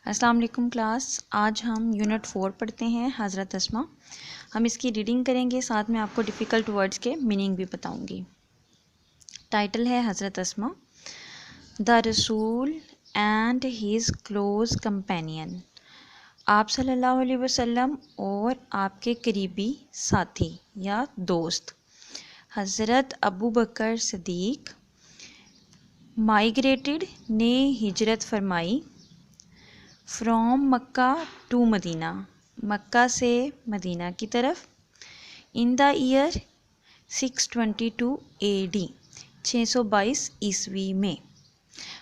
अस्सलाम वालेकुम क्लास। आज हम यूनिट 4 पढ़ते हैं हज़रत अस्मा। हम इसकी रीडिंग करेंगे, साथ में आपको डिफ़िकल्ट वर्ड्स के मीनिंग भी बताऊंगी। टाइटल है हज़रत अस्मा, द रसूल एंड हिज क्लोज कंपेनियन। आप सल्लल्लाहु अलैहि वसल्लम और आपके करीबी साथी या दोस्त हज़रत अबू बकर सदीक माइग्रेटेड ने हिजरत फरमाई फ्रॉम मक्का टू मदीना, मक्का से मदीना की तरफ, इन द ईयर 622 AD, 622 ईस्वी में।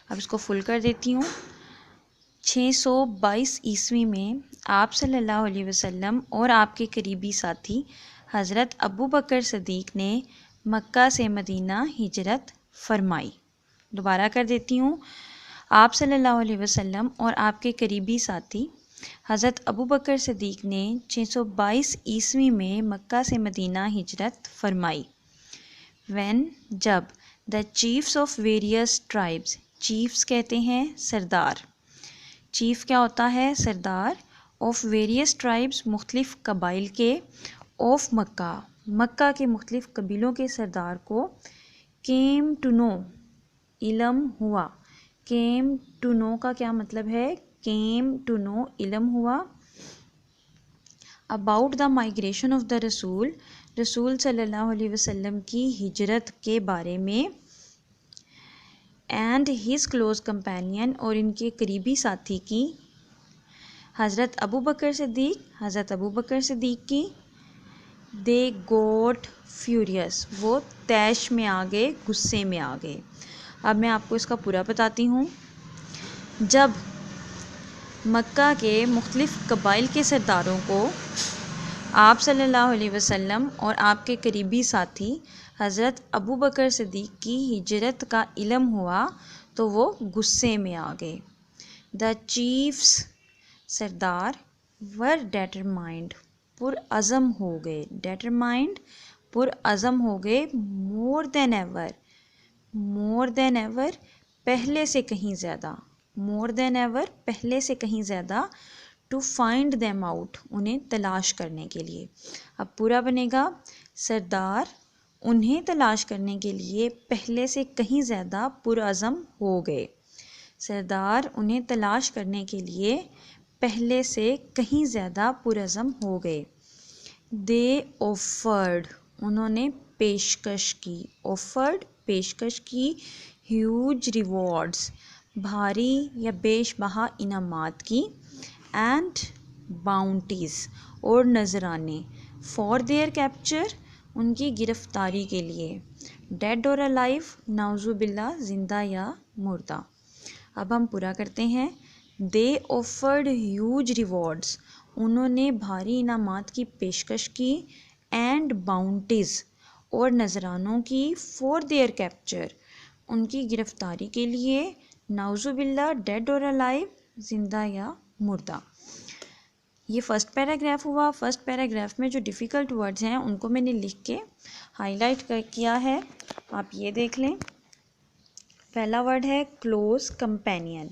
अब इसको फुल कर देती हूँ। 622 ईस्वी में आप सल्लल्लाहु अलैहि वसल्लम और आपके करीबी साथी हज़रत अबू बकर सदीक ने मक्का से मदीना हिजरत फरमाई। दोबारा कर देती हूँ। आप सल्लल्लाहु अलैहि वसल्लम और आपके करीबी साथी हज़रत अबू बकर सदीक ने 622 ईस्वी में मक्का से मदीना हिजरत फरमाई। व्हेन, जब, the chiefs of various tribes, chiefs कहते हैं सरदार। चीफ क्या होता है? सरदार। ऑफ वेरियस ट्राइब्स, मुख्तलिफ कबाइल के, ऑफ मक्का, मक्का के मुख्तलिफ कबीलों के सरदार को, केम टू नो, इल्म हुआ। केम टू नो का क्या मतलब है? केम टू नो, इल्म हुआ। About the migration of the रसूल, रसूल सल्लल्लाहु अलैहि वसल्लम की हिजरत के बारे में, एंड हिज क्लोज कंपेनियन, और इनके करीबी साथी की, हज़रत अबू बकर सिद्दीक, हज़रत अबू बकर सिद्दीक की। दे गोट फ्यूरियस, वो तैश में आ गए, गुस्से में आ गए। अब मैं आपको इसका पूरा बताती हूँ। जब मक्का के मुख्तलिफ कबाइल के सरदारों को आप सल्लल्लाहु अलैहि वसल्लम और आपके करीबी साथी हज़रत अबू बकर सिद्दीक की हिजरत का इल्म हुआ तो वो गुस्से में आ गए। द चीफ्स, सरदार, वर डेटरमाइंड, पुरअज़म हो गए। डेटरमाइंड, पुरअज़म हो गए। More than ever, more than ever, पहले से कहीं ज़्यादा। मोर देन एवर, पहले से कहीं ज़्यादा। टू फाइंड देम आउट, उन्हें तलाश करने के लिए। अब पूरा बनेगा, सरदार उन्हें तलाश करने के लिए पहले से कहीं ज़्यादा पुरअज़म हो गए। सरदार उन्हें तलाश करने के लिए पहले से कहीं ज़्यादा पुरअज़म हो गए। दे ऑफर्ड, उन्होंने पेशकश की। ऑफर्ड, पेशकश की। ह्यूज रिवॉर्ड्स, भारी या बेशबहा इनामात की। एंड बाउंटीज़, और नजराने। फॉर देयर कैप्चर, उनकी गिरफ्तारी के लिए। डेड और अलाइव, नाउजुबिल्ला, जिंदा या मुर्दा। अब हम पूरा करते हैं। दे ऑफर्ड ह्यूज रिवॉर्ड्स, उन्होंने भारी इनामात की पेशकश की। एंड बाउंटीज़, और नजरानों की। फॉर देयर कैप्चर, उनकी गिरफ्तारी के लिए। नाउजुबिल्ला, डेड और अलाइव, जिंदा या मुर्दा। ये फर्स्ट पैराग्राफ हुआ। फर्स्ट पैराग्राफ में जो डिफ़िकल्ट वर्ड्स हैं उनको मैंने लिख के हाईलाइट किया है, आप ये देख लें। पहला वर्ड है क्लोज कंपेनियन,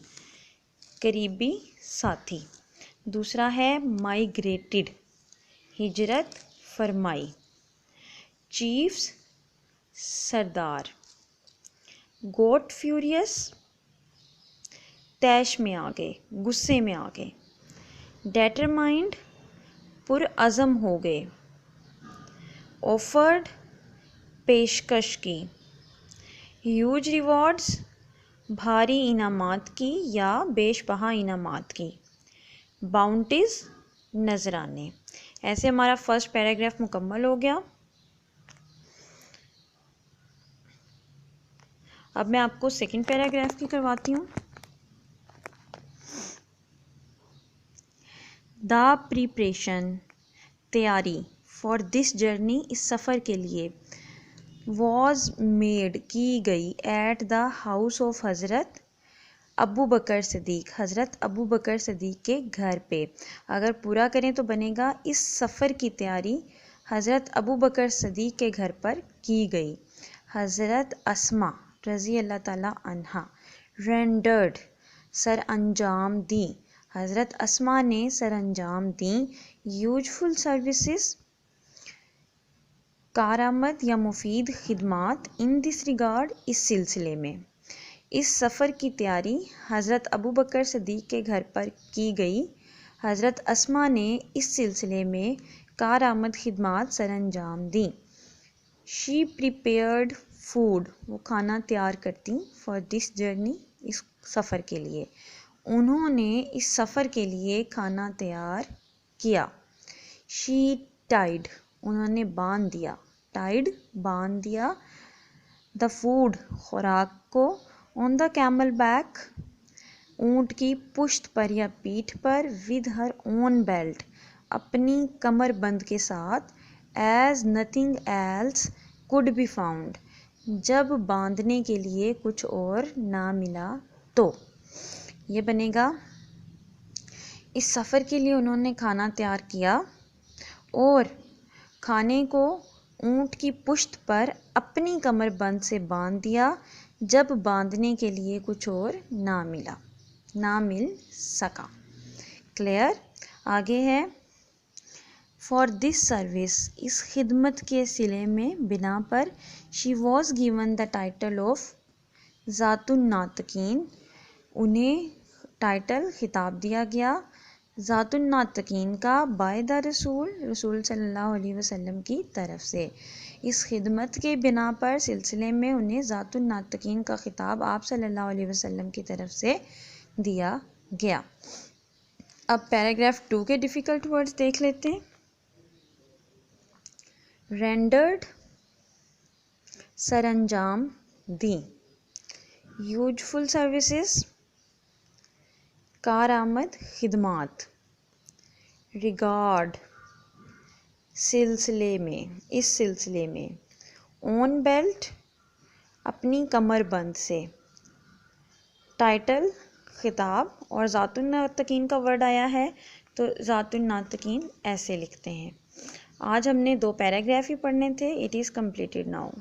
करीबी साथी। दूसरा है माइग्रेटेड, हिजरत फरमाई। चीफ्स, सरदार। गोट फ्यूरियस, तैश में आ गए, गुस्से में आ गए। डेटरमाइंड, पुरअज़म हो गए। ऑफर्ड, पेशकश की। ह्यूज रिवॉर्ड्स, भारी इनामात की या बेशबहा इनामात की। बाउंटीज़, नजराने। ऐसे हमारा फर्स्ट पैराग्राफ मुकम्मल हो गया। अब मैं आपको सेकंड पैराग्राफ की करवाती हूँ। द प्रिपरेशन, तैयारी, फॉर दिस जर्नी, इस सफ़र के लिए। वॉज मेड, की गई। एट द हाउस ऑफ हज़रत अबू बकर सदीक, हज़रत अबू बकर सदीक के घर पे। अगर पूरा करें तो बनेगा, इस सफ़र की तैयारी हज़रत अबू बकर सदीक के घर पर की गई। हज़रत अस्मा रज़ी अल्लाह ताला अन्हा, रेंडर्ड, सर अंजाम दी। हज़रत अस्मा ने सरअंजाम दी यूजफुल सर्विसेज, कारआमद या मुफीद खिदमात इन दिस रिगार्ड, इस सिलसिले में। इस सफ़र की तैयारी हज़रत अबू बकर सिद्दीक़ के घर पर की गई। हज़रत अस्मा ने इस सिलसिले में कारआमद खिदमात सरअंजाम दी। शी प्रिपेयर्ड फूड, वो खाना तैयार करती, फॉर दिस जर्नी, इस सफ़र के लिए। उन्होंने इस सफ़र के लिए खाना तैयार किया। शी टाइड, उन्होंने बांध दिया, टाइड बांध दिया, द फूड खुराक को, ऑन द कैमल बैक, ऊँट की पुश्त पर या पीठ पर, विद हर ओन बेल्ट, अपनी कमरबंद के साथ, as nothing else could be found, जब बांधने के लिए कुछ और ना मिला तो। ये बनेगा इस सफ़र के लिए उन्होंने खाना तैयार किया और खाने को ऊँट की पुश्त पर अपनी कमरबंद से बांध दिया जब बांधने के लिए कुछ और ना मिल सका। क्लियर? आगे है फॉर दिस सर्विस, इस खिदमत के सिले में बिना पर, she was given the title of ज़ातुन नातकीन, उन्हें टाइटल खिताब दिया गया ज़ातुन नातकीन का, बाय द रसूल सल्लल्लाहु अलैहि वसल्लम की तरफ से। इस खिदमत के बिना पर सिलसिले में उन्हें ज़ातुन नातकीन का खिताब आप सल्लल्लाहु अलैहि वसल्लम की तरफ से दिया गया। अब पैराग्राफ 2 के डिफ़िकल्ट वर्ड्स देख लेते हैं। रेंडर्ड, सरअंजाम दी, यूजफुल सर्विसेज, कारआमद खिदमात, रिगार्ड सिलसिले में, इस सिलसिले में, ऑन बेल्ट अपनी कमरबंद से, टाइटल खिताब, और ज़ातुन नातकीन का वर्ड आया है तो ज़ातुन नातकीन ऐसे लिखते हैं। आज हमने 2 पैराग्राफ ही पढ़ने थे। It is completed now.